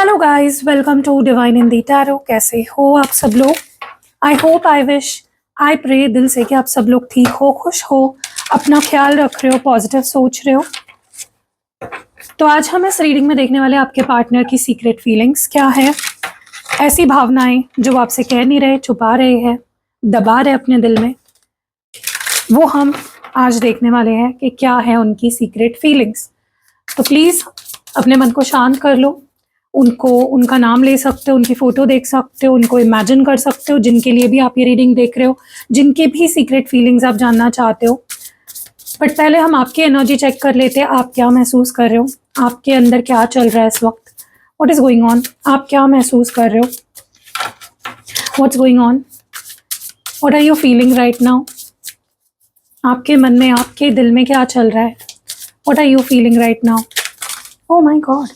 Hello guys, welcome to divine in the tarot. कैसे हो आप सब लोग? I hope, I wish, I pray दिल से कि आप सब लोग ठीक हो, खुश हो, अपना ख्याल रख रहे हो, पॉजिटिव सोच रहे हो। तो आज हम इस रीडिंग में देखने वाले आपके पार्टनर की सीक्रेट फीलिंग्स क्या है, ऐसी भावनाएं जो वो आपसे कह नहीं रहे, छुपा रहे हैं, दबा रहे अपने दिल में, वो हम आज देखने वाले हैं कि क्या है उनकी सीक्रेट फीलिंग्स। तो प्लीज़ अपने मन को शांत कर लो, उनका नाम ले सकते हो, उनकी फ़ोटो देख सकते हो, उनको इमेजिन कर सकते हो, जिनके लिए भी आप ये रीडिंग देख रहे हो, जिनके भी सीक्रेट फीलिंग्स आप जानना चाहते हो। बट पहले हम आपकी एनर्जी चेक कर लेते हैं। आप क्या महसूस कर रहे हो, आपके अंदर क्या चल रहा है इस वक्त, व्हाट इज़ गोइंग ऑन, आप क्या महसूस कर रहे हो, what's going on, what are you feeling right now. आपके मन में, आपके दिल में क्या चल रहा है, what are you feeling right now. Oh my god,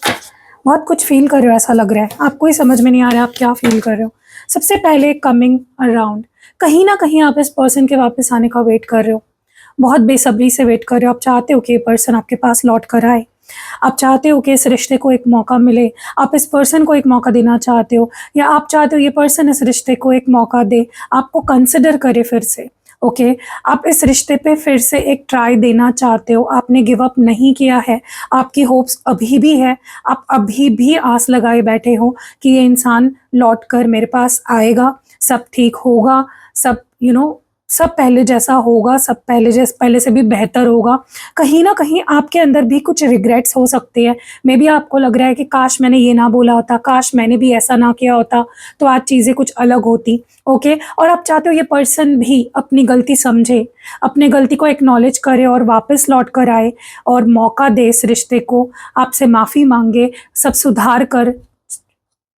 बहुत कुछ फील कर रहे हो ऐसा लग रहा है, आपको ही समझ में नहीं आ रहा है आप क्या फील कर रहे हो। सबसे पहले कमिंग अराउंड, कहीं ना कहीं आप इस पर्सन के वापस आने का वेट कर रहे हो, बहुत बेसब्री से वेट कर रहे हो। आप चाहते हो कि ये पर्सन आपके पास लौट कर आए, आप चाहते हो कि इस रिश्ते को एक मौका मिले, आप इस पर्सन को एक मौका देना चाहते हो, या आप चाहते हो ये पर्सन इस रिश्ते को एक मौका दे, आपको कंसिडर करे फिर से। ओके, आप इस रिश्ते पे फिर से एक ट्राई देना चाहते हो, आपने गिव अप नहीं किया है, आपकी होप्स अभी भी है, आप अभी भी आस लगाए बैठे हो कि ये इंसान लौट कर मेरे पास आएगा, सब ठीक होगा, सब सब पहले जैसा होगा, सब पहले से भी बेहतर होगा। कहीं ना कहीं आपके अंदर भी कुछ रिग्रेट्स हो सकते हैं। मे बी आपको लग रहा है कि काश मैंने ये ना बोला होता, काश मैंने भी ऐसा ना किया होता तो आज चीज़ें कुछ अलग होती। ओके, और आप चाहते हो ये पर्सन भी अपनी गलती समझे, अपनी गलती को एक्नॉलेज करे और वापस लौट कर आए और मौका दे इस रिश्ते को, आपसे माफ़ी मांगे, सब सुधार कर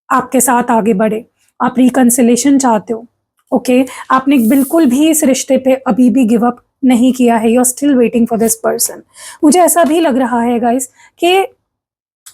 आपके साथ आगे बढ़े। आप रिकन्सिलेशन चाहते हो। ओके, आपने बिल्कुल भी इस रिश्ते पे अभी भी गिव अप नहीं किया है, you are still waiting for this person. मुझे ऐसा भी लग रहा है गाइस कि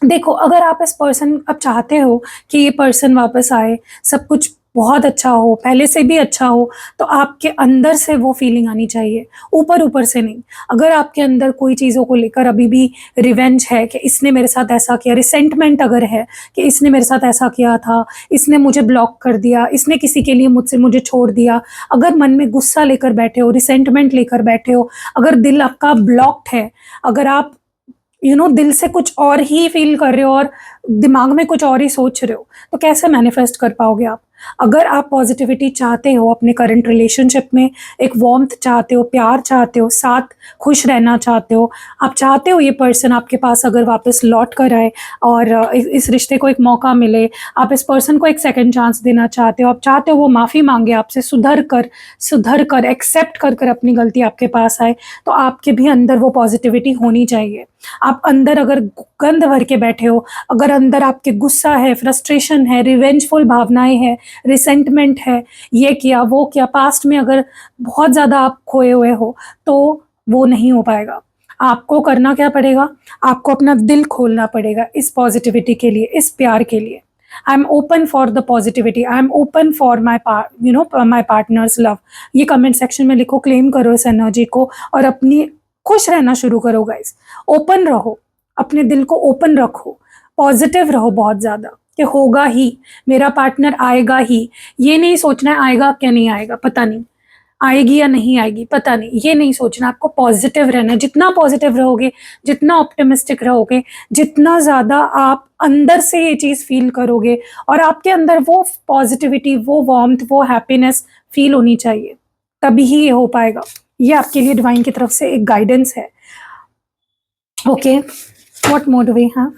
देखो, अगर आप इस पर्सन, अब चाहते हो कि ये पर्सन वापस आए, सब कुछ बहुत अच्छा हो, पहले से भी अच्छा हो, तो आपके अंदर से वो फीलिंग आनी चाहिए, ऊपर ऊपर से नहीं। अगर आपके अंदर कोई चीज़ों को लेकर अभी भी रिवेंज है कि इसने मेरे साथ ऐसा किया, रिसेंटमेंट अगर है कि इसने मेरे साथ ऐसा किया था, इसने मुझे ब्लॉक कर दिया, इसने किसी के लिए मुझे छोड़ दिया, अगर मन में गुस्सा लेकर बैठे हो, रिसेंटमेंट लेकर बैठे हो, अगर दिल आपका ब्लॉक्ड है, अगर आप दिल से कुछ और ही फील कर रहे हो और दिमाग में कुछ और ही सोच रहे हो, तो कैसे मैनिफेस्ट कर पाओगे आप? अगर आप पॉजिटिविटी चाहते हो अपने करंट रिलेशनशिप में, एक वार्मथ चाहते हो, प्यार चाहते हो, साथ खुश रहना चाहते हो, आप चाहते हो ये पर्सन आपके पास अगर वापस लौट कर आए और इस रिश्ते को एक मौका मिले, आप इस पर्सन को एक सेकंड चांस देना चाहते हो, आप चाहते हो वो माफ़ी मांगे आपसे, सुधर कर एक्सेप्ट कर अपनी गलती आपके पास आए, तो आपके भी अंदर वो पॉजिटिविटी होनी चाहिए। आप अंदर अगर गंद भर के बैठे हो, अगर अंदर आपके गुस्सा है, फ्रस्ट्रेशन है, रिवेंजफुल भावनाएं हैं, रिसेंटमेंट है, ये किया वो किया, पास्ट में अगर बहुत ज़्यादा आप खोए हुए हो, तो वो नहीं हो पाएगा। आपको करना क्या पड़ेगा? आपको अपना दिल खोलना पड़ेगा इस पॉजिटिविटी के लिए, इस प्यार के लिए। I am open for the positivity, I am open for my my partners love. ये कमेंट सेक्शन में लिखो, क्लेम करो इस एनर्जी को और अपनी खुश रहना शुरू करो गाइस। ओपन रहो, अपने दिल को ओपन रखो, पॉजिटिव रहो बहुत ज़्यादा कि होगा ही, मेरा पार्टनर आएगा ही। ये नहीं सोचना है आएगा क्या नहीं आएगा पता नहीं, आएगी या नहीं आएगी पता नहीं, ये नहीं सोचना। आपको पॉजिटिव रहना है। जितना पॉजिटिव रहोगे, जितना ऑप्टिमिस्टिक रहोगे, जितना ज़्यादा आप अंदर से ये चीज़ फील करोगे और आपके अंदर वो पॉजिटिविटी, वो वार्मथ, वो हैप्पीनेस फील होनी चाहिए, तभी ही ये हो पाएगा। ये आपके लिए डिवाइन की तरफ से एक गाइडेंस है। Okay, what more do we have?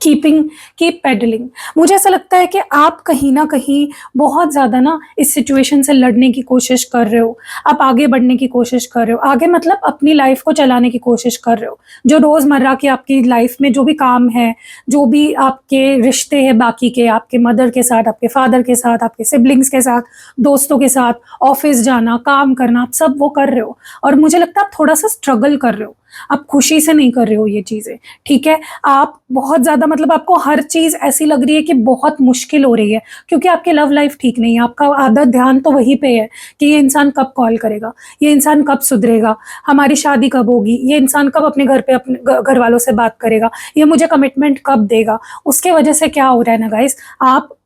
Keep pedalling. मुझे ऐसा लगता है कि आप कहीं ना कहीं बहुत ज़्यादा ना इस सिचुएशन से लड़ने की कोशिश कर रहे हो, आप आगे बढ़ने की कोशिश कर रहे हो, आगे मतलब अपनी लाइफ को चलाने की कोशिश कर रहे हो। जो रोज़मर्रा की आपकी लाइफ में जो भी काम है, जो भी आपके रिश्ते हैं बाकी के, आपके मदर के साथ, आपके फादर के साथ, आपके सिबलिंग्स के साथ, दोस्तों के साथ, ऑफिस जाना, काम करना, आप सब वो कर रहे हो और मुझे लगता है आप थोड़ा सा स्ट्रगल कर रहे हो। आप खुशी से नहीं कर रहे हो ये चीज़ें, ठीक है। आप बहुत ज़्यादा मतलब आपको हर चीज़ ऐसी लग रही है कि बहुत मुश्किल हो रही है, क्योंकि आपकी लव लाइफ ठीक नहीं है। आपका आधा ध्यान तो वहीं पे है कि ये इंसान कब कॉल करेगा, ये इंसान कब सुधरेगा, हमारी शादी कब होगी, ये इंसान कब अपने घर पे अपने घर वालों से बात करेगा, ये मुझे कमिटमेंट कब देगा। उसके वजह से क्या हो रहा है ना गाइस, आप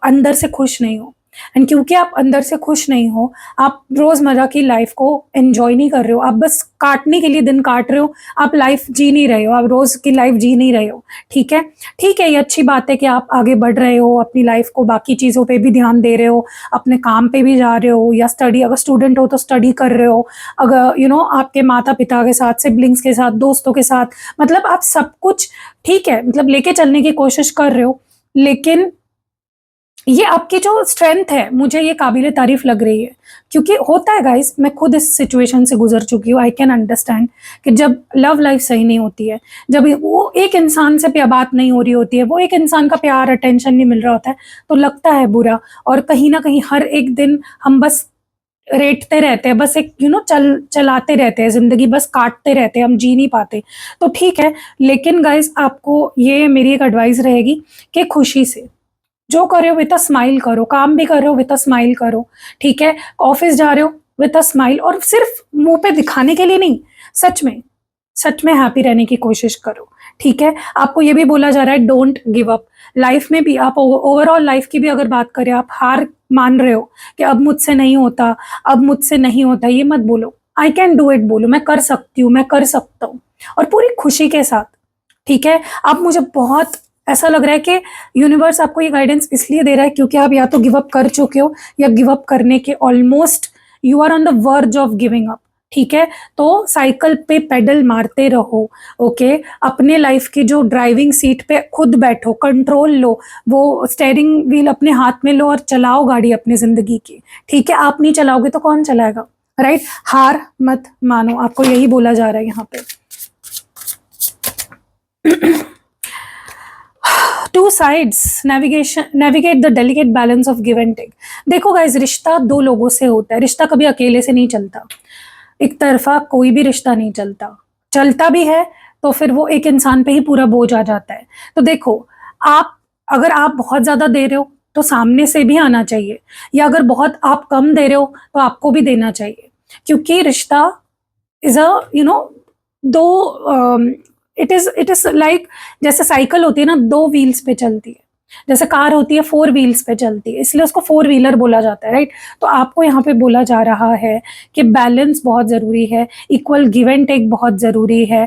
अंदर से खुश नहीं हो। एंड क्योंकि आप अंदर से खुश नहीं हो, आप रोजमर्रा की लाइफ को एंजॉय नहीं कर रहे हो, आप बस काटने के लिए दिन काट रहे हो, आप लाइफ जी नहीं रहे हो, आप रोज की लाइफ जी नहीं रहे हो, ठीक है। ठीक है, ये अच्छी बात है कि आप आगे बढ़ रहे हो अपनी लाइफ को, बाकी चीज़ों पे भी ध्यान दे रहे हो, अपने काम पे भी जा रहे हो, या स्टडी, अगर स्टूडेंट हो तो स्टडी कर रहे हो, अगर आपके माता पिता के साथ, सिबलिंग्स के साथ, दोस्तों के साथ, मतलब आप सब कुछ ठीक है, मतलब लेके चलने की कोशिश कर रहे हो। लेकिन ये आपकी जो स्ट्रेंथ है, मुझे ये काबिले तारीफ लग रही है, क्योंकि होता है गाइस, मैं खुद इस सिचुएशन से गुजर चुकी हूँ। आई कैन अंडरस्टैंड कि जब लव लाइफ सही नहीं होती है, जब वो एक इंसान से बात नहीं हो रही होती है, वो एक इंसान का प्यार अटेंशन नहीं मिल रहा होता है, तो लगता है बुरा। और कहीं ना कहीं हर एक दिन हम बस रेटते रहते हैं, बस एक चलाते रहते हैं जिंदगी, बस काटते रहते हैं, हम जी नहीं पाते। तो ठीक है, लेकिन गाइस आपको ये मेरी एक एडवाइस रहेगी कि खुशी से जो कर रहे हो विद अ स्माइल करो, काम भी कर रहे हो विद अ स्माइल करो, ठीक है। ऑफिस जा रहे हो विद अ स्माइल, और सिर्फ मुंह पे दिखाने के लिए नहीं, सच में हैप्पी रहने की कोशिश करो, ठीक है। आपको ये भी बोला जा रहा है डोंट गिव अप। लाइफ में भी आप ओवरऑल लाइफ की भी अगर बात करें, आप हार मान रहे हो कि अब मुझसे नहीं होता, अब मुझसे नहीं होता, ये मत बोलो, आई कैन डू इट बोलो, मैं कर सकती हूँ, मैं कर सकता हूँ, और पूरी खुशी के साथ, ठीक है। आप मुझे बहुत ऐसा लग रहा है कि यूनिवर्स आपको ये गाइडेंस इसलिए दे रहा है क्योंकि आप या तो गिव अप कर चुके हो, या गिव अप करने के almost you are on the verge of giving up, ठीक है। तो साइकिल पे पेडल मारते रहो, ओके। अपने लाइफ की जो ड्राइविंग सीट पे खुद बैठो, कंट्रोल लो, वो स्टेयरिंग व्हील अपने हाथ में लो और चलाओ गाड़ी अपनी जिंदगी की, ठीक है। आप नहीं चलाओगे तो कौन चलाएगा, राइट। हार मत मानो, आपको यही बोला जा रहा है यहाँ पे। Two sides navigate the delicate balance of give and take. देखो गाइज, रिश्ता दो लोगों से होता है, रिश्ता कभी अकेले से नहीं चलता, एक तरफा कोई भी रिश्ता नहीं चलता, चलता भी है तो फिर वो एक इंसान पे ही पूरा बोझ आ जाता है। तो देखो, अगर आप बहुत ज्यादा दे रहे हो तो सामने से भी आना चाहिए, या अगर बहुत आप कम दे रहे हो तो आपको भी देना चाहिए, क्योंकि रिश्ता इज अ दो इट इज लाइक, जैसे साइकिल होती है ना, दो व्हील्स पे चलती है, जैसे कार होती है फोर व्हील्स पे चलती है, इसलिए उसको फोर व्हीलर बोला जाता है, राइट। तो आपको यहाँ पे बोला जा रहा है कि बैलेंस बहुत जरूरी है, इक्वल गिव एंड टेक बहुत जरूरी है।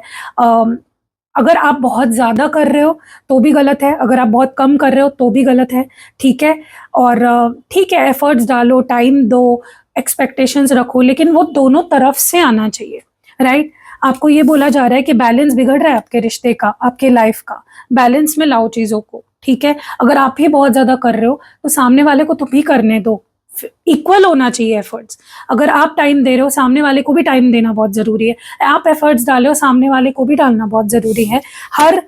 अगर आप बहुत ज्यादा कर रहे हो तो भी गलत है, अगर आप बहुत कम कर रहे हो तो भी गलत है, ठीक है। और ठीक है, एफर्ट्स डालो, टाइम दो, एक्सपेक्टेशंस रखो, लेकिन वो दोनों तरफ से आना चाहिए, राइट। आपको ये बोला जा रहा है कि बैलेंस बिगड़ रहा है आपके रिश्ते का, आपके लाइफ का, बैलेंस में लाओ चीजों को, ठीक है। अगर आप ही बहुत ज्यादा कर रहे हो तो सामने वाले को तो भी करने दो, इक्वल होना चाहिए एफर्ट्स। अगर आप टाइम दे रहे हो, सामने वाले को भी टाइम देना बहुत जरूरी है, आप एफर्ट्स डाले हो, सामने वाले को भी डालना बहुत जरूरी है। हर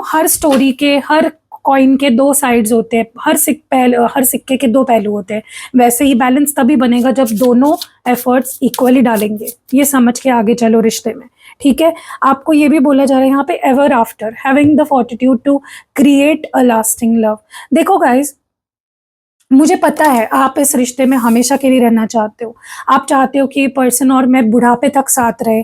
हर स्टोरी के, हर कॉइन के दो साइड्स होते हैं, हर सिक्के के दो पहलू होते हैं। वैसे ही बैलेंस तभी बनेगा जब दोनों एफर्ट्स इक्वली डालेंगे, ये समझ के आगे चलो रिश्ते में, ठीक है। आपको ये भी बोला जा रहा है यहाँ पे, ever after having the fortitude to create a lasting love. देखो गाइज, मुझे पता है आप इस रिश्ते में हमेशा के लिए रहना चाहते हो, आप चाहते हो कि ये पर्सन और मैं बुढ़ापे तक साथ रहे,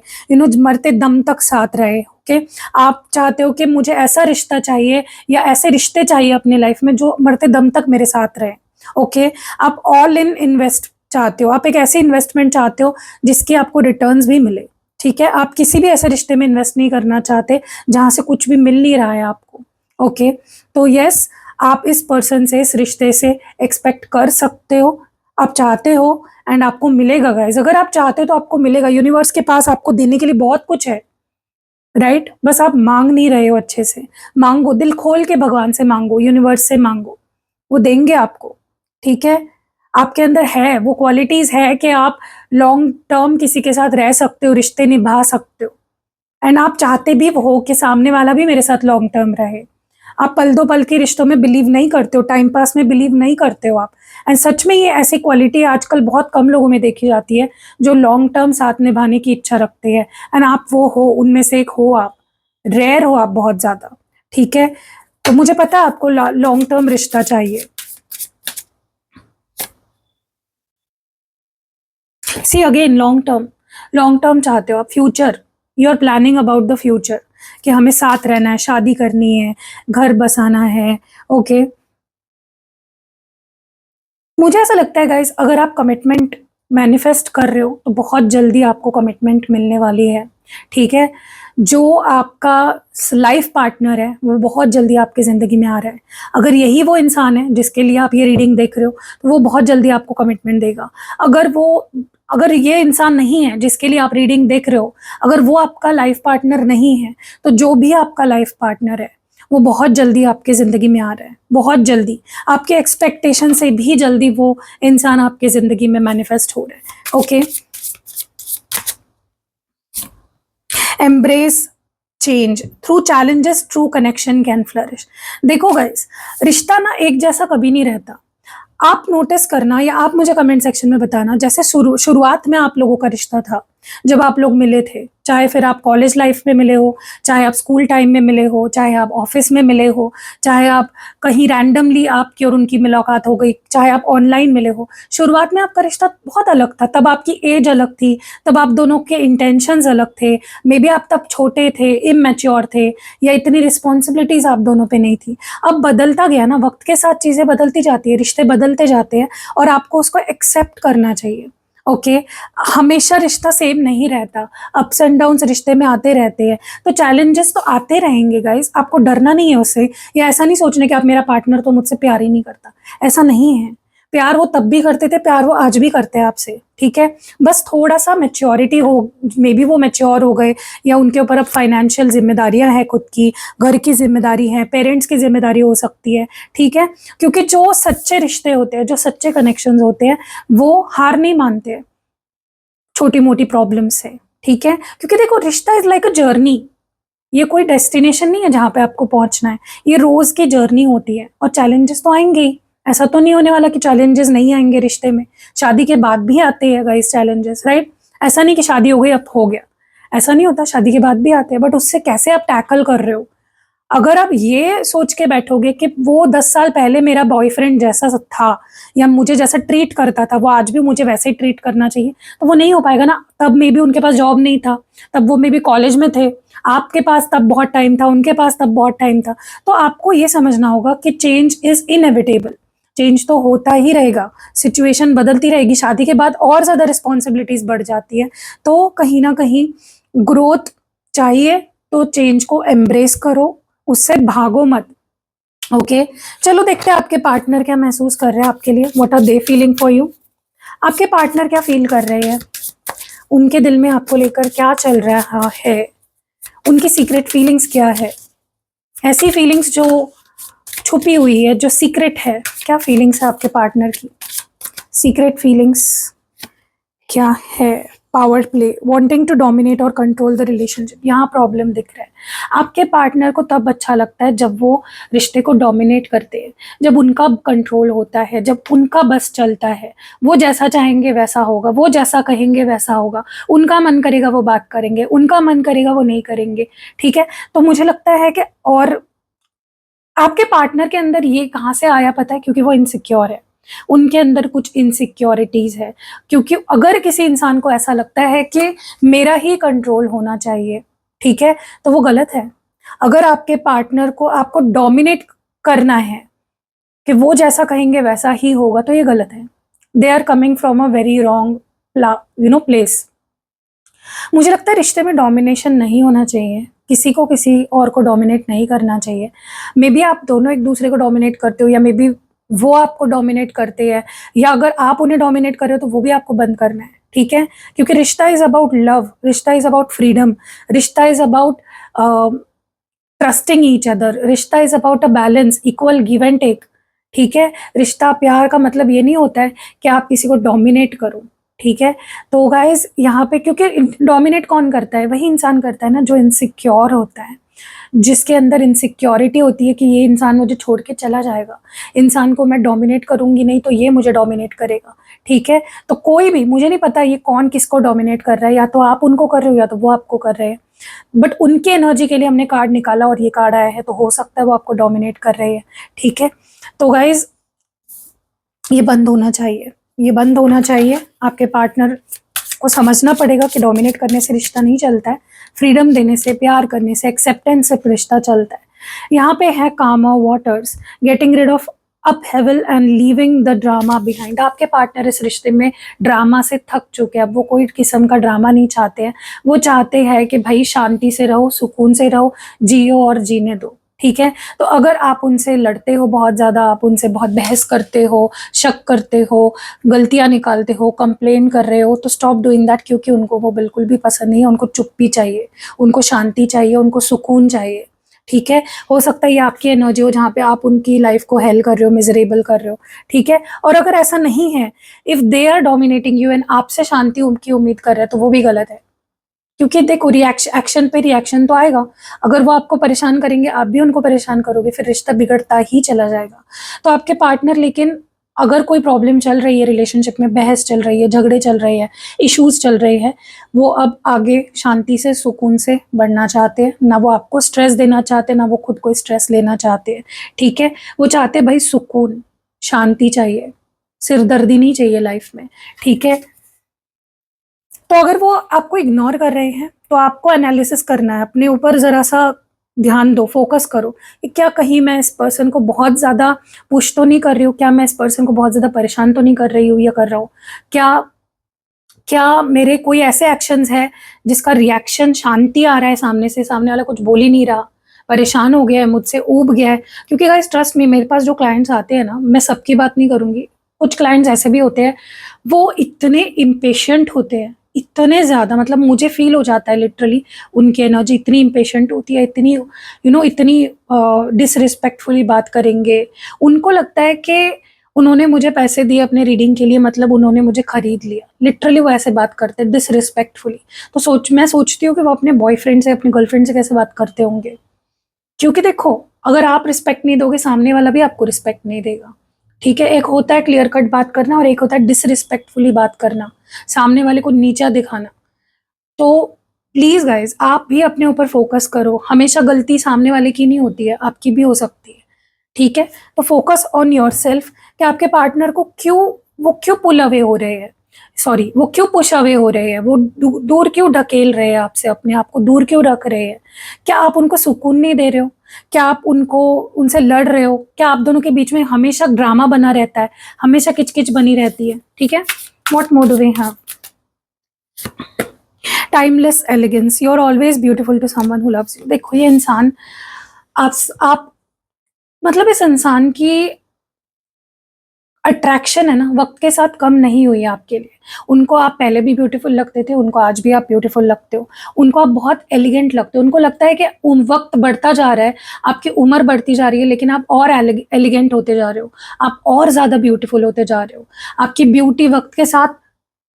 मरते दम तक साथ रहे, ओके। आप चाहते हो कि मुझे ऐसा रिश्ता चाहिए, या ऐसे रिश्ते चाहिए अपनी लाइफ में जो मरते दम तक मेरे साथ रहे, ओके। आप ऑल इन इन्वेस्ट चाहते हो, आप एक ऐसी इन्वेस्टमेंट चाहते हो जिसकी आपको रिटर्न्स भी मिले, ठीक है। आप किसी भी ऐसे रिश्ते में इन्वेस्ट नहीं करना चाहते जहां से कुछ भी मिल नहीं रहा है आपको, ओके। तो यस, आप इस पर्सन से, इस रिश्ते से एक्सपेक्ट कर सकते हो, आप चाहते हो, एंड आपको मिलेगा गाइस। अगर आप चाहते हो तो आपको मिलेगा, यूनिवर्स के पास आपको देने के लिए बहुत कुछ है, राइट। बस आप मांग नहीं रहे हो अच्छे से। मांगो, दिल खोल के भगवान से मांगो, यूनिवर्स से मांगो, वो देंगे आपको, ठीक है। आपके अंदर है, वो क्वालिटीज है कि आप लॉन्ग टर्म किसी के साथ रह सकते हो, रिश्ते निभा सकते हो, एंड आप चाहते भी हो कि सामने वाला भी मेरे साथ लॉन्ग टर्म रहे। आप पल दो पल के रिश्तों में बिलीव नहीं करते हो, टाइम पास में बिलीव नहीं करते हो आप। एंड सच में ये ऐसी क्वालिटी आजकल बहुत कम लोगों में देखी जाती है जो लॉन्ग टर्म साथ निभाने की इच्छा रखते हैं। एंड आप वो हो, उनमें से एक हो आप, रेयर हो आप बहुत ज्यादा, ठीक है। तो मुझे पता है आपको लॉन्ग टर्म रिश्ता चाहिए। सी अगेन, लॉन्ग टर्म चाहते हो आप, future, you are planning about the future कि हमें साथ रहना है, शादी करनी है, घर बसाना है, ओके। मुझे ऐसा लगता है गाइस, अगर आप कमिटमेंट मैनिफेस्ट कर रहे हो तो बहुत जल्दी आपको कमिटमेंट मिलने वाली है, ठीक है। जो आपका लाइफ पार्टनर है वो बहुत जल्दी आपकी ज़िंदगी में आ रहा है। अगर यही वो इंसान है जिसके लिए आप ये रीडिंग देख रहे हो तो वो बहुत जल्दी आपको कमिटमेंट देगा। अगर ये इंसान नहीं है जिसके लिए आप रीडिंग देख रहे हो, अगर वो आपका लाइफ पार्टनर नहीं है, तो जो भी आपका लाइफ पार्टनर है वो बहुत जल्दी आपके ज़िंदगी में आ रहा है, बहुत जल्दी, आपके एक्सपेक्टेशन से भी जल्दी वो इंसान आपके ज़िंदगी में मैनिफेस्ट हो रहा है, okay. Embrace change through challenges, true connection can flourish. देखो गाइस, रिश्ता ना एक जैसा कभी नहीं रहता। आप नोटिस करना या आप मुझे कमेंट सेक्शन में बताना, जैसे शुरुआत में आप लोगों का रिश्ता था, जब आप लोग मिले थे, चाहे फिर आप कॉलेज लाइफ में मिले हो, चाहे आप स्कूल टाइम में मिले हो, चाहे आप ऑफिस में मिले हो, चाहे आप कहीं रैंडमली आपकी और उनकी मुलाकात हो गई, चाहे आप ऑनलाइन मिले हो। शुरुआत में आपका रिश्ता बहुत अलग था, तब आपकी एज अलग थी, तब आप दोनों के इंटेंशंस अलग थे, मे बी आप तब छोटे थे, इमैच्योर थे, या इतनी रिस्पॉन्सिबिलिटीज आप दोनों पे नहीं थी। अब बदलता गया ना, वक्त के साथ चीज़ें बदलती जाती है, रिश्ते बदलते जाते हैं, और आपको उसको एक्सेप्ट करना चाहिए, ओके। हमेशा रिश्ता सेम नहीं रहता, अप्स एंड डाउन्स रिश्ते में आते रहते हैं, तो चैलेंजेस तो आते रहेंगे गाइस, आपको डरना नहीं है उससे, या ऐसा नहीं सोचना कि आप मेरा पार्टनर तो मुझसे प्यार ही नहीं करता, ऐसा नहीं है। प्यार वो तब भी करते थे, प्यार वो आज भी करते हैं आपसे, ठीक है। बस थोड़ा सा मेच्योरिटी हो, मे बी वो मेच्योर हो गए, या उनके ऊपर अब फाइनेंशियल जिम्मेदारियां हैं, खुद की घर की जिम्मेदारी है, पेरेंट्स की जिम्मेदारी हो सकती है, ठीक है। क्योंकि जो सच्चे रिश्ते होते हैं, जो सच्चे कनेक्शंस होते हैं, वो हार नहीं मानते छोटी मोटी प्रॉब्लम से, ठीक है। क्योंकि देखो, रिश्ता इज लाइक अ जर्नी, ये कोई डेस्टिनेशन नहीं है जहाँ पे आपको पहुंचना है, ये रोज की जर्नी होती है, और चैलेंजेस तो आएंगे ही। ऐसा तो नहीं होने वाला कि चैलेंजेस नहीं आएंगे रिश्ते में, शादी के बाद भी आते हैं गाइस चैलेंजेस, राइट। ऐसा नहीं कि शादी हो गई अब हो गया, ऐसा नहीं होता, शादी के बाद भी आते हैं, बट उससे कैसे आप टैकल कर रहे हो। अगर आप ये सोच के बैठोगे कि वो 10 साल पहले मेरा बॉयफ्रेंड जैसा था, या मुझे जैसा ट्रीट करता था वो आज भी मुझे वैसे ही ट्रीट करना चाहिए, तो वो नहीं हो पाएगा ना। तब मे बी उनके पास जॉब नहीं था, तब वो मे बी कॉलेज में थे, आपके पास तब बहुत टाइम था, उनके पास तब बहुत टाइम था। तो आपको ये समझना होगा कि चेंज इज इनएविटेबल, चेंज तो होता ही रहेगा, सिचुएशन बदलती रहेगी, शादी के बाद और ज़्यादा रिस्पॉन्सिबिलिटीज बढ़ जाती है, तो कहीं ना कहीं ग्रोथ चाहिए, तो चेंज को एम्ब्रेस करो, उससे भागो मत, ओके। चलो देखते हैं आपके पार्टनर क्या महसूस कर रहे हैं आपके लिए, what are they feeling for you. आपके पार्टनर क्या फील कर रहे हैं, उनके दिल में आपको लेकर क्या चल रहा है, उनकी सीक्रेट फीलिंग्स क्या है, ऐसी फीलिंग्स जो छुपी हुई है, जो सीक्रेट है, क्या फीलिंग्स है आपके पार्टनर की, सीक्रेट फीलिंग्स क्या है। Power play, wanting to dominate और कंट्रोल द रिलेशनशिप, यहाँ प्रॉब्लम दिख रहा है। आपके पार्टनर को तब अच्छा लगता है जब वो रिश्ते को डोमिनेट करते हैं, जब उनका कंट्रोल होता है, जब उनका बस चलता है, वो जैसा चाहेंगे वैसा होगा, वो जैसा कहेंगे वैसा होगा, उनका मन करेगा वो बात करेंगे, उनका मन करेगा वो नहीं करेंगे, ठीक है। तो मुझे लगता है कि, और आपके पार्टनर के अंदर ये कहाँ से आया पता है, क्योंकि वो इनसिक्योर है, उनके अंदर कुछ इनसिक्योरिटीज है। क्योंकि अगर किसी इंसान को ऐसा लगता है कि मेरा ही कंट्रोल होना चाहिए, ठीक है, तो वो गलत है। अगर आपके पार्टनर को आपको डोमिनेट करना है कि वो जैसा कहेंगे वैसा ही होगा, तो ये गलत है। They are coming from a very wrong place. मुझे लगता है रिश्ते में डोमिनेशन नहीं होना चाहिए, किसी को किसी और को डोमिनेट नहीं करना चाहिए। मे बी आप दोनों एक दूसरे को डोमिनेट करते हो, या मे बी वो आपको डोमिनेट करते हैं, या अगर आप उन्हें डोमिनेट कर रहे हो तो वो भी आपको बंद करना है, ठीक है। क्योंकि रिश्ता इज अबाउट लव, रिश्ता इज अबाउट फ्रीडम, रिश्ता is about trusting each other, रिश्ता is about a balance, equal give and take, ठीक है। रिश्ता प्यार का मतलब ये नहीं होता है कि आप किसी को डोमिनेट करो, ठीक है। तो गाइज यहाँ पे, क्योंकि डोमिनेट कौन करता है, वही इंसान करता है ना जो इनसिक्योर होता है, जिसके अंदर इनसिक्योरिटी होती है कि ये इंसान मुझे छोड़ के चला जाएगा, इंसान को मैं डोमिनेट करूंगी नहीं तो ये मुझे डोमिनेट करेगा, ठीक है। तो कोई भी, मुझे नहीं पता ये कौन किसको डोमिनेट कर रहा है, या तो आप उनको कर रहे हो या तो वो आपको कर रहे हैं, बट उनके एनर्जी के लिए हमने कार्ड निकाला और ये कार्ड आया है, तो हो सकता है वो आपको डोमिनेट कर रहे हैं, ठीक है। तो गाइज ये बंद होना चाहिए, ये बंद होना चाहिए। आपके पार्टनर को समझना पड़ेगा कि डोमिनेट करने से रिश्ता नहीं चलता है, फ्रीडम देने से, प्यार करने से, एक्सेप्टेंस से रिश्ता चलता है। यहाँ पे है calmer waters, getting rid of upheaval and leaving the drama behind. आपके पार्टनर इस रिश्ते में ड्रामा से थक चुके हैं, अब वो कोई किस्म का ड्रामा नहीं चाहते हैं, वो चाहते हैं कि भाई शांति से रहो, सुकून से रहो, जियो और जीने दो, ठीक है। तो अगर आप उनसे लड़ते हो बहुत ज़्यादा, आप उनसे बहुत बहस करते हो, शक करते हो, गलतियां निकालते हो, कंप्लेन कर रहे हो, तो स्टॉप डूइंग दैट, क्योंकि उनको वो बिल्कुल भी पसंद नहीं है। उनको चुप्पी चाहिए, उनको शांति चाहिए, उनको सुकून चाहिए, ठीक है। हो सकता है ये आपकी एनर्जी हो जहाँ पे आप उनकी लाइफ को हेल कर रहे हो, मिजरेबल कर रहे हो, ठीक है। और अगर ऐसा नहीं है, if they are dominating you and आपसे शांति उनकी उम्मीद कर रहे हैं, तो वो भी गलत है, क्योंकि देखो एक्शन पे रिएक्शन तो आएगा। अगर वो आपको परेशान करेंगे, आप भी उनको परेशान करोगे, फिर रिश्ता बिगड़ता ही चला जाएगा। तो आपके पार्टनर, लेकिन अगर कोई प्रॉब्लम चल रही है रिलेशनशिप में, बहस चल रही है, झगड़े चल रहे हैं, इश्यूज चल रहे हैं, वो अब आगे शांति से, सुकून से बढ़ना चाहते हैं, ना वो आपको स्ट्रेस देना चाहते, ना वो खुद को स्ट्रेस लेना चाहते हैं, ठीक है। वो चाहते भाई सुकून, शांति चाहिए, सिरदर्दी नहीं चाहिए लाइफ में, ठीक है। तो अगर वो आपको इग्नोर कर रहे हैं, तो आपको एनालिसिस करना है, अपने ऊपर ज़रा सा ध्यान दो, फोकस करो कि क्या कहीं मैं इस पर्सन को बहुत ज़्यादा पुश तो नहीं कर रही हूँ, क्या मैं इस पर्सन को बहुत ज़्यादा परेशान तो नहीं कर रही हूँ या कर रहा हूँ, क्या मेरे कोई ऐसे एक्शंस है जिसका रिएक्शन शांति आ रहा है सामने से, सामने वाला कुछ बोल ही नहीं रहा, परेशान हो गया है, मुझसे ऊब गया है। क्योंकि गाइस ट्रस्ट मी, मेरे पास जो क्लाइंट्स आते हैं ना, मैं सबकी बात नहीं करूँगी, कुछ क्लाइंट्स ऐसे भी होते हैं, वो इतने इम्पेशेंट होते हैं, इतने ज़्यादा, मतलब मुझे फील हो जाता है लिटरली, उनकी एनर्जी इतनी इम्पेशेंट होती है, इतनी इतनी डिसरिस्पेक्टफुली बात करेंगे। उनको लगता है कि उन्होंने मुझे पैसे दिए अपने रीडिंग के लिए, मतलब उन्होंने मुझे खरीद लिया, लिटरली वो ऐसे बात करते हैं डिसरिस्पेक्टफुली। तो मैं सोचती हूँ कि वो अपने बॉयफ्रेंड से, अपनी गर्लफ्रेंड से कैसे बात करते होंगे। क्योंकि देखो, अगर आप रिस्पेक्ट नहीं दोगे, सामने वाला भी आपको रिस्पेक्ट नहीं देगा, ठीक है। एक होता है क्लियर कट बात करना और एक होता है डिसरिस्पेक्टफुली बात करना, सामने वाले को नीचा दिखाना। तो प्लीज गाइज, आप भी अपने ऊपर फोकस करो, हमेशा गलती सामने वाले की नहीं होती है, आपकी भी हो सकती है, ठीक है। तो फोकस ऑन योरसेल्फ कि आपके पार्टनर को क्यों पुल अवे हो रहे हैं, सॉरी वो क्यों पुश अवे हो रहे हैं, वो दूर क्यों ढकेल रहे हैं आपसे, अपने आप को दूर क्यों रख रहे हैं। क्या आप उनको सुकून नहीं दे रहे हो, क्या आप उनसे लड़ रहे हो, क्या आप दोनों के बीच में हमेशा ड्रामा बना रहता है, हमेशा किचकिच बनी रहती है, ठीक है। What more do we have? Timeless elegance, you are always beautiful to someone who loves you. देखो ये इंसान, आप मतलब इस इंसान की अट्रैक्शन है ना, वक्त के साथ कम नहीं हुई है आपके लिए। उनको आप पहले भी ब्यूटीफुल लगते थे, उनको आज भी आप ब्यूटीफुल लगते हो, उनको आप बहुत एलिगेंट लगते हो। उनको लगता है कि वक्त बढ़ता जा रहा है, आपकी उम्र बढ़ती जा रही है, लेकिन आप और एलिगेंट होते जा रहे हो, आप और ज़्यादा ब्यूटीफुल होते जा रहे हो, आपकी ब्यूटी वक्त के साथ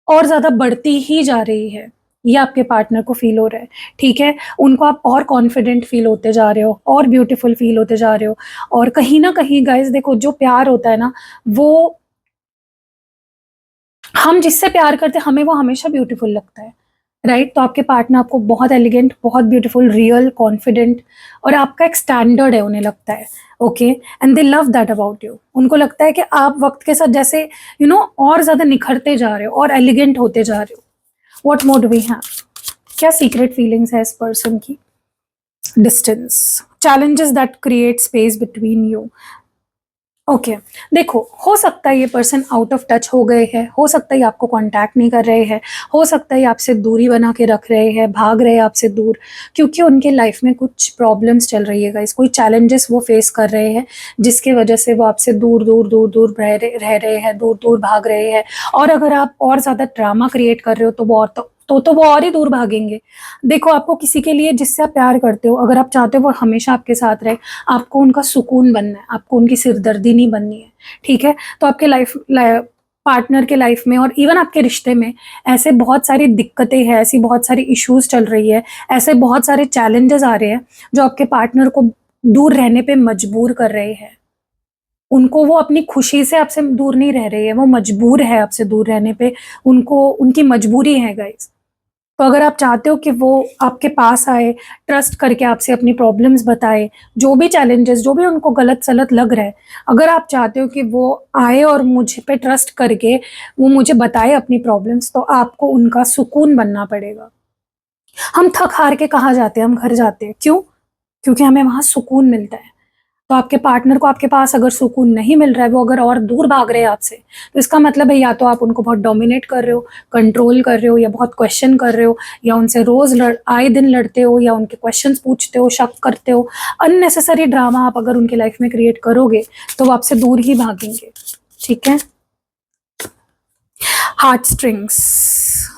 और ज़्यादा बढ़ती ही जा रही है। ये आपके पार्टनर को फील हो रहा है, ठीक है। उनको आप और कॉन्फिडेंट फील होते जा रहे हो, और ब्यूटीफुल फील होते जा रहे हो। और कहीं ना कहीं गाइस देखो, जो प्यार होता है ना, वो हम जिससे प्यार करते हैं, हमें वो हमेशा ब्यूटीफुल लगता है, राइट। तो आपके पार्टनर आपको बहुत एलिगेंट, बहुत ब्यूटीफुल, रियल, कॉन्फिडेंट और आपका एक स्टैंडर्ड है उन्हें लगता है, okay. And they love that about you. उनको लगता है कि आप वक्त के साथ जैसे और ज़्यादा निखरते जा रहे हो और एलिगेंट होते जा रहे हो। What more do we have? क्या सीक्रेट फीलिंग्स है इस पर्सन की? Distance, challenges that create space between you. Okay देखो, हो सकता है ये पर्सन आउट ऑफ टच हो गए हैं, हो सकता है आपको कांटेक्ट नहीं कर रहे हैं, हो सकता है आपसे दूरी बना के रख रहे हैं, भाग रहे हैं आपसे दूर, क्योंकि उनके लाइफ में कुछ प्रॉब्लम्स चल रही है गाइस, कोई चैलेंजेस वो फेस कर रहे हैं, जिसकी वजह से वो आपसे दूर दूर दूर दूर रह रहे हैं, दूर दूर भाग रहे हैं। और अगर आप और ज़्यादा ड्रामा क्रिएट कर रहे हो, तो वो और तो वो और ही दूर भागेंगे। देखो, आपको किसी के लिए जिससे आप प्यार करते हो, अगर आप चाहते हो वो हमेशा आपके साथ रहे, आपको उनका सुकून बनना है, आपको उनकी सिरदर्दी नहीं बननी है, ठीक है। तो आपके पार्टनर के लाइफ में और इवन आपके रिश्ते में ऐसे बहुत सारी दिक्कतें हैं, ऐसी बहुत सारी इश्यूज चल रही है, ऐसे बहुत सारे चैलेंजेस आ रहे हैं जो आपके पार्टनर को दूर रहने पे मजबूर कर रहे हैं। उनको वो अपनी खुशी से आपसे दूर नहीं रह रही है, वो मजबूर है आपसे दूर रहने पे, उनको उनकी मजबूरी है गाइस। तो अगर आप चाहते हो कि वो आपके पास आए, ट्रस्ट करके आपसे अपनी प्रॉब्लम्स बताए, जो भी चैलेंजेस, जो भी उनको गलत-सलत लग रहा है, अगर आप चाहते हो कि वो आए और मुझ पे ट्रस्ट करके वो मुझे बताए अपनी प्रॉब्लम्स, तो आपको उनका सुकून बनना पड़ेगा। हम थक-हार के कहाँ जाते हैं? हम घर जाते हैं। क्यों? क्योंकि हमें वहाँ सुकून मिलता है। तो आपके पार्टनर को आपके पास अगर सुकून नहीं मिल रहा है, वो अगर और दूर भाग रहे हैं आपसे, तो इसका मतलब है या तो आप उनको बहुत डोमिनेट कर रहे हो, कंट्रोल कर रहे हो, या बहुत क्वेश्चन कर रहे हो, या उनसे रोज़ आए दिन लड़ते हो, या उनके क्वेश्चंस पूछते हो, शक करते हो। अननेसेसरी ड्रामा आप अगर उनके लाइफ में क्रिएट करोगे, तो वो आपसे दूर ही भागेंगे। ठीक है? Heart strings,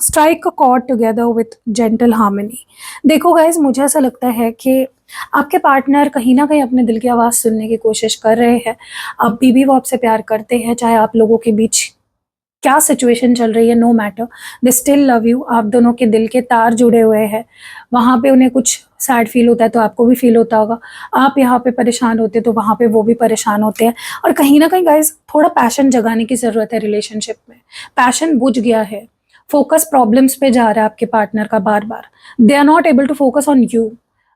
strike a cord together with gentle harmony. देखो गाइज, मुझे ऐसा लगता है कि आपके पार्टनर कहीं ना कहीं अपने दिल की आवाज़ सुनने की कोशिश कर रहे हैं। अभी भी वो आपसे प्यार करते हैं, चाहे आप लोगों के बीच क्या सिचुएशन चल रही है, no matter, they still love you. आप दोनों के दिल के तार जुड़े हुए हैं। वहाँ पे उन्हें कुछ सैड फील होता है तो आपको भी फील होता होगा, आप यहाँ पे परेशान होते तो वहाँ पे वो भी परेशान होते हैं। और कहीं ना कहीं गाइज, थोड़ा पैशन जगाने की ज़रूरत है रिलेशनशिप में। पैशन बुझ गया है, फोकस प्रॉब्लम्स पे जा रहा है आपके पार्टनर का बार बार। They are not able to focus on you.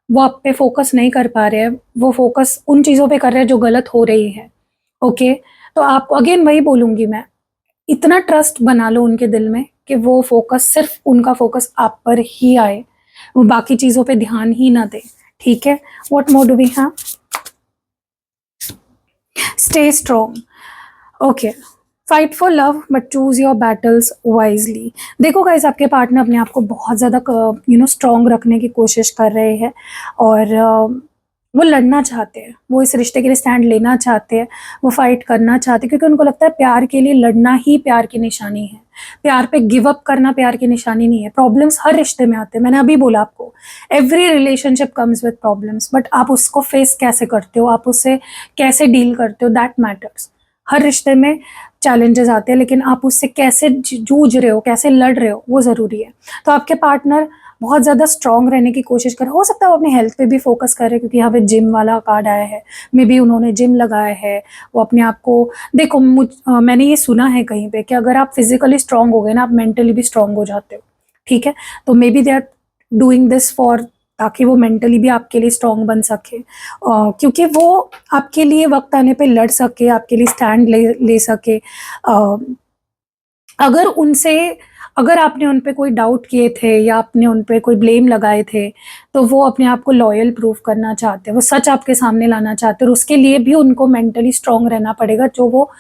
वो आप पे फोकस नहीं कर पा रहे हैं, वो फोकस उन चीज़ों पे कर रहे हैं जो गलत हो रही है। ओके, तो आप अगेन वही बोलूँगी मैं, इतना ट्रस्ट बना लो उनके दिल में कि वो फोकस, सिर्फ उनका फोकस आप पर ही आए, वो बाकी चीज़ों पे ध्यान ही ना दे। ठीक है? What more do we have? Stay strong. Okay, fight for love but choose your battles wisely. देखो गाइस, आपके पार्टनर अपने आप को बहुत ज़्यादा स्ट्रॉन्ग रखने की कोशिश कर रहे हैं, और वो लड़ना चाहते हैं, वो इस रिश्ते के लिए स्टैंड लेना चाहते हैं, वो फाइट करना चाहते हैं, क्योंकि उनको लगता है प्यार के लिए लड़ना ही प्यार की निशानी है। प्यार पे गिव अप करना प्यार की निशानी नहीं है। प्रॉब्लम्स हर रिश्ते में आते हैं, मैंने अभी बोला आपको, every relationship comes with problems, but आप उसको फेस कैसे करते हो, आप उससे कैसे डील करते हो, दैट मैटर्स। हर रिश्ते में चैलेंजेस आते हैं, लेकिन आप उससे कैसे जूझ रहे हो, कैसे लड़ रहे हो, वो ज़रूरी है। तो आपके पार्टनर बहुत ज़्यादा स्ट्रॉन्ग रहने की कोशिश कर, हो सकता है वो अपनी हेल्थ पे भी फोकस कर रहे हैं, क्योंकि यहाँ पे जिम वाला कार्ड आया है, मे बी उन्होंने जिम लगाया है। वो अपने आप को, देखो मैंने ये सुना है कहीं पे कि अगर आप फिजिकली स्ट्रॉन्ग हो गए ना, आप मेंटली भी स्ट्रॉन्ग हो जाते हो। ठीक है? तो maybe they are doing this for, ताकि वो मेंटली भी आपके लिए स्ट्रॉन्ग बन सके, क्योंकि वो आपके लिए वक्त आने पे लड़ सके, आपके लिए स्टैंड ले सके। अगर उनसे, अगर आपने उन पे कोई डाउट किए थे या आपने उन पे कोई ब्लेम लगाए थे, तो वो अपने आप को लॉयल प्रूव करना चाहते हैं, वो सच आपके सामने लाना चाहते हैं, और उसके लिए भी उनको मेंटली स्ट्रॉन्ग रहना पड़ेगा, जो वो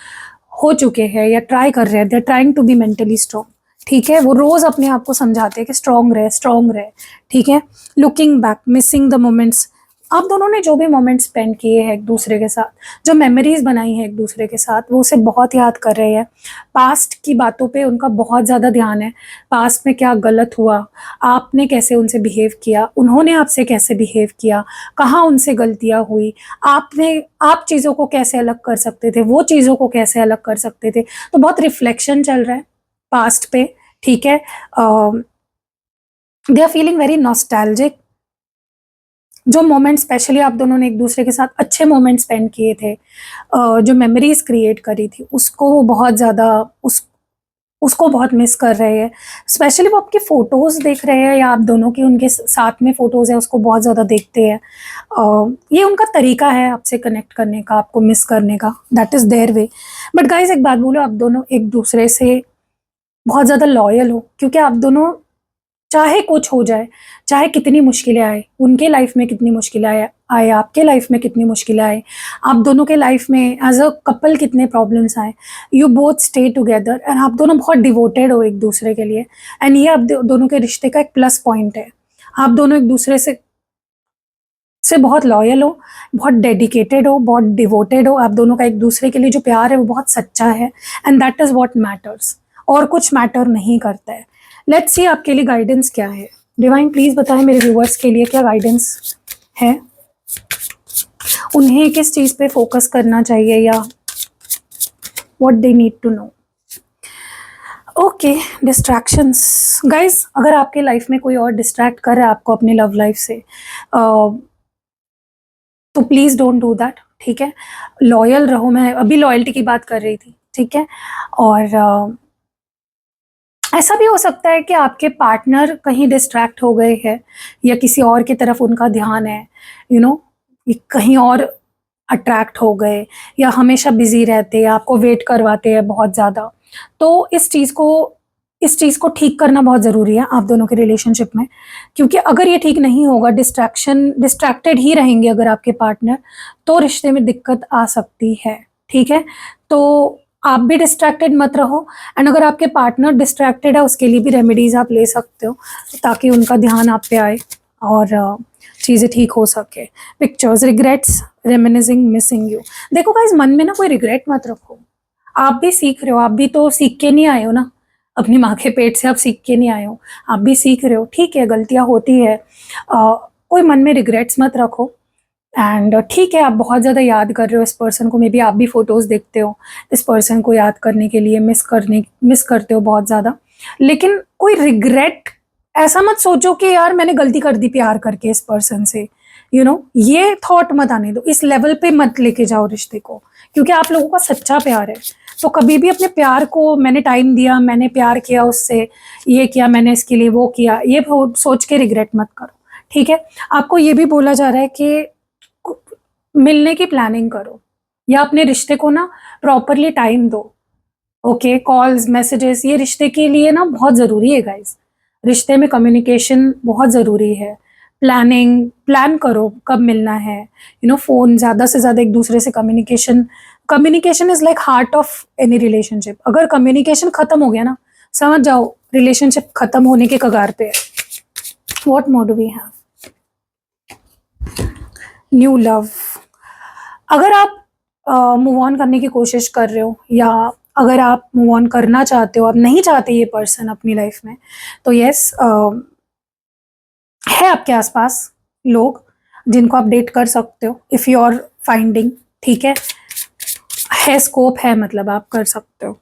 हो चुके हैं या ट्राई कर रहे हैं। They are trying to be mentally strong. ठीक है? वो रोज़ अपने आप को समझाते हैं कि स्ट्रॉन्ग रहे, स्ट्रॉन्ग रहे। ठीक है? Looking back, missing the moments. आप दोनों ने जो भी मोमेंट्स स्पेंड किए हैं एक दूसरे के साथ, जो मेमोरीज बनाई हैं एक दूसरे के साथ, वो उसे बहुत याद कर रहे हैं। पास्ट की बातों पे उनका बहुत ज़्यादा ध्यान है। पास्ट में क्या गलत हुआ, आपने कैसे उनसे बिहेव किया, उन्होंने आपसे कैसे बिहेव किया, कहाँ उनसे गलतियाँ हुई, आप चीज़ों को कैसे अलग कर सकते थे, वो चीज़ों को कैसे अलग कर सकते थे। तो बहुत रिफ्लेक्शन चल रहा है पास्ट पे। ठीक है? They are feeling very nostalgic. जो मोमेंट स्पेशली आप दोनों ने एक दूसरे के साथ अच्छे मोमेंट स्पेंड किए थे, जो मेमोरीज क्रिएट करी थी, उसको वो बहुत ज़्यादा उसको बहुत मिस कर रहे हैं। स्पेशली वो आपकी फ़ोटोज़ देख रहे हैं, या आप दोनों की उनके साथ में फ़ोटोज़ हैं, उसको बहुत ज़्यादा देखते हैं। ये उनका तरीका है आपसे कनेक्ट करने का, आपको मिस करने का, that is their way. But guys, एक बात बोलो, आप दोनों एक दूसरे से बहुत ज़्यादा लॉयल हो, क्योंकि आप दोनों, चाहे कुछ हो जाए, चाहे कितनी मुश्किलें आए, उनके लाइफ में कितनी मुश्किलें आए, आपके लाइफ में कितनी मुश्किलें आए, आप दोनों के लाइफ में एज़ अ कपल कितने प्रॉब्लम्स आए, you both stay together, and आप दोनों बहुत डिवोटेड हो एक दूसरे के लिए। एंड ये आप दोनों के रिश्ते का एक प्लस पॉइंट है। आप दोनों एक दूसरे से बहुत लॉयल हो, बहुत डेडिकेटेड हो, बहुत डिवोटेड हो। आप दोनों का एक दूसरे के लिए जो प्यार है वो बहुत सच्चा है, and that is what matters. और कुछ मैटर नहीं करता है। लेट्स सी आपके लिए गाइडेंस क्या है। डिवाइन प्लीज़ बताएं मेरे व्यूअर्स के लिए क्या गाइडेंस है, उन्हें किस चीज़ पे फोकस करना चाहिए, या what they need to know. Okay, distractions guys, अगर आपके लाइफ में कोई और डिस्ट्रैक्ट कर रहा है आपको अपनी लव लाइफ से, तो प्लीज डोंट डू दैट, ठीक है। लॉयल रहो, मैं अभी लॉयल्टी की बात कर रही थी, ठीक है। और ऐसा भी हो सकता है कि आपके पार्टनर कहीं डिस्ट्रैक्ट हो गए हैं या किसी और की तरफ उनका ध्यान है, यू नो, कहीं और अट्रैक्ट हो गए या हमेशा बिजी रहते हैं, आपको वेट करवाते हैं बहुत ज़्यादा। तो इस चीज़ को ठीक करना बहुत ज़रूरी है आप दोनों के रिलेशनशिप में, क्योंकि अगर ये ठीक नहीं होगा, डिस्ट्रैक्टेड ही रहेंगे अगर आपके पार्टनर, तो रिश्ते में दिक्कत आ सकती है, ठीक है। तो आप भी डिस्ट्रैक्टेड मत रहो, एंड अगर आपके पार्टनर डिस्ट्रैक्टेड है उसके लिए भी रेमेडीज आप ले सकते हो ताकि उनका ध्यान आप पे आए और चीज़ें ठीक हो सके। Pictures, regrets, reminiscing, missing you. देखो गाइस, मन में ना कोई रिग्रेट मत रखो, आप भी सीख रहे हो, आप भी तो सीख के नहीं आए हो ना, अपनी माँ के पेट से आप सीख के नहीं आए हो, आप भी सीख रहे हो, ठीक है, गलतियाँ होती है। कोई मन में रिग्रेट्स मत रखो। एंड ठीक है, आप बहुत ज़्यादा याद कर रहे हो इस पर्सन को, मे बी आप भी फोटोज़ देखते हो इस पर्सन को याद करने के लिए, मिस करते हो बहुत ज़्यादा, लेकिन कोई रिग्रेट ऐसा मत सोचो कि यार मैंने गलती कर दी प्यार करके इस पर्सन से, ये थॉट मत आने दो, इस लेवल पे मत लेके जाओ रिश्ते को, क्योंकि आप लोगों का सच्चा प्यार है। तो कभी भी अपने प्यार को, मैंने टाइम दिया, मैंने प्यार किया उससे, ये किया मैंने इसके लिए, वो किया, ये सोच के रिग्रेट मत करो, ठीक है। आपको ये भी बोला जा रहा है कि मिलने की प्लानिंग करो या अपने रिश्ते को ना प्रॉपरली टाइम दो। ओके, कॉल्स, मैसेजेस, ये रिश्ते के लिए ना बहुत ज़रूरी है गाइस। रिश्ते में कम्युनिकेशन बहुत ज़रूरी है। प्लान करो कब मिलना है, फ़ोन ज़्यादा से ज़्यादा एक दूसरे से communication is like heart of any relationship. अगर कम्युनिकेशन ख़त्म हो गया ना, समझ जाओ रिलेशनशिप ख़त्म होने के कगार पे है। What more do we have? New love. अगर आप मूव ऑन करने की कोशिश कर रहे हो या अगर आप मूव ऑन करना चाहते हो, आप नहीं चाहते ये पर्सन अपनी लाइफ में, तो यस, है आपके आसपास लोग जिनको आप डेट कर सकते हो इफ़ यू आर फाइंडिंग, ठीक है स्कोप है, मतलब आप कर सकते हो।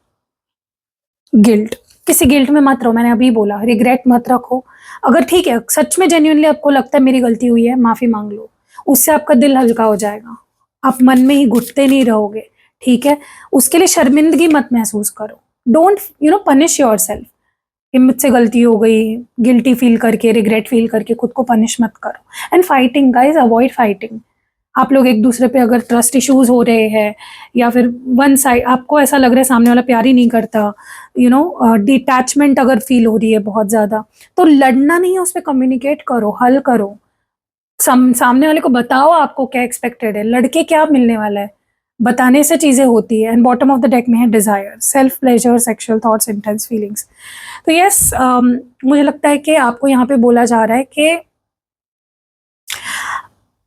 गिल्ट, किसी गिल्ट में मत रहो, मैंने अभी बोला, रिग्रेट मत रखो। अगर ठीक है, सच में जेन्युइनली आपको लगता है मेरी गलती हुई है, माफ़ी मांग लो, उससे आपका दिल हल्का हो जाएगा, आप मन में ही घुटते नहीं रहोगे, ठीक है। उसके लिए शर्मिंदगी मत महसूस करो, डोंट पनिश योर सेल्फ कि मुझसे गलती हो गई, गिल्टी फील करके, रिग्रेट फील करके खुद को पनिश मत करो। And fighting guys, avoid fighting. आप लोग एक दूसरे पे अगर ट्रस्ट इश्यूज हो रहे हैं या फिर वन साइड आपको ऐसा लग रहा है सामने वाला प्यार ही नहीं करता, डिटैचमेंट अगर फील हो रही है बहुत ज़्यादा, तो लड़ना नहीं है, उस पर कम्युनिकेट करो, हल करो, सामने वाले को बताओ आपको क्या एक्सपेक्टेड है, लड़के क्या मिलने वाला है, बताने से चीज़ें होती है। And bottom of the deck में है desire, self pleasure, sexual thoughts, intense feelings. तो यस, मुझे लगता है कि आपको यहाँ पे बोला जा रहा है कि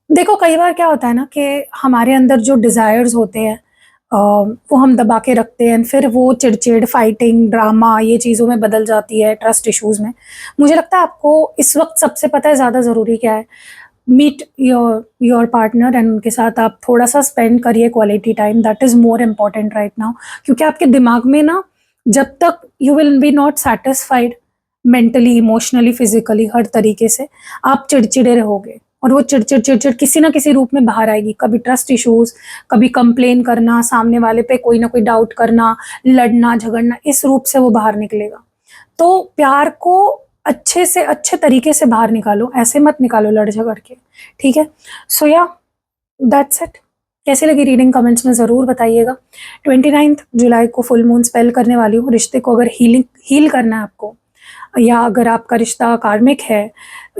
देखो, कई बार क्या होता है ना कि हमारे अंदर जो डिज़ायर्स होते हैं वो हम दबा के रखते हैं, फिर वो चिड़चिड़, फाइटिंग, ड्रामा ये चीज़ों में बदल जाती है, ट्रस्ट इश्यूज़ में। मुझे लगता है आपको इस वक्त सबसे पता है ज़्यादा ज़रूरी क्या है, मीट योर पार्टनर एंड उनके साथ आप थोड़ा सा स्पेंड करिए quality time, that is more important right now. क्योंकि आपके दिमाग में ना, जब तक you will be not satisfied mentally, emotionally, physically, हर तरीके से आप चिड़चिड़े रहोगे, और वो चिड़चिड़ किसी ना किसी रूप में बाहर आएगी। कभी ट्रस्ट इश्यूज, कभी कंप्लेन करना, सामने वाले पे कोई ना कोई डाउट करना, लड़ना झगड़ना, इस रूप से वो बाहर निकलेगा। तो प्यार को अच्छे से अच्छे तरीके से बाहर निकालो, ऐसे मत निकालो लड़ झगड़ के, ठीक है। सो या दैट्स इट। कैसी लगी रीडिंग कमेंट्स में ज़रूर बताइएगा। 29 जुलाई को फुल मून स्पेल करने वाली हूँ। रिश्ते को अगर हील करना है आपको, या अगर आपका रिश्ता कार्मिक है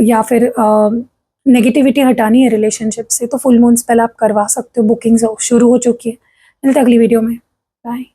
या फिर नेगेटिविटी हटानी है रिलेशनशिप से, तो फुल मून स्पेल आप करवा सकते हो। बुकिंग्स शुरू हो चुकी है। मिलते अगली वीडियो में, बाय।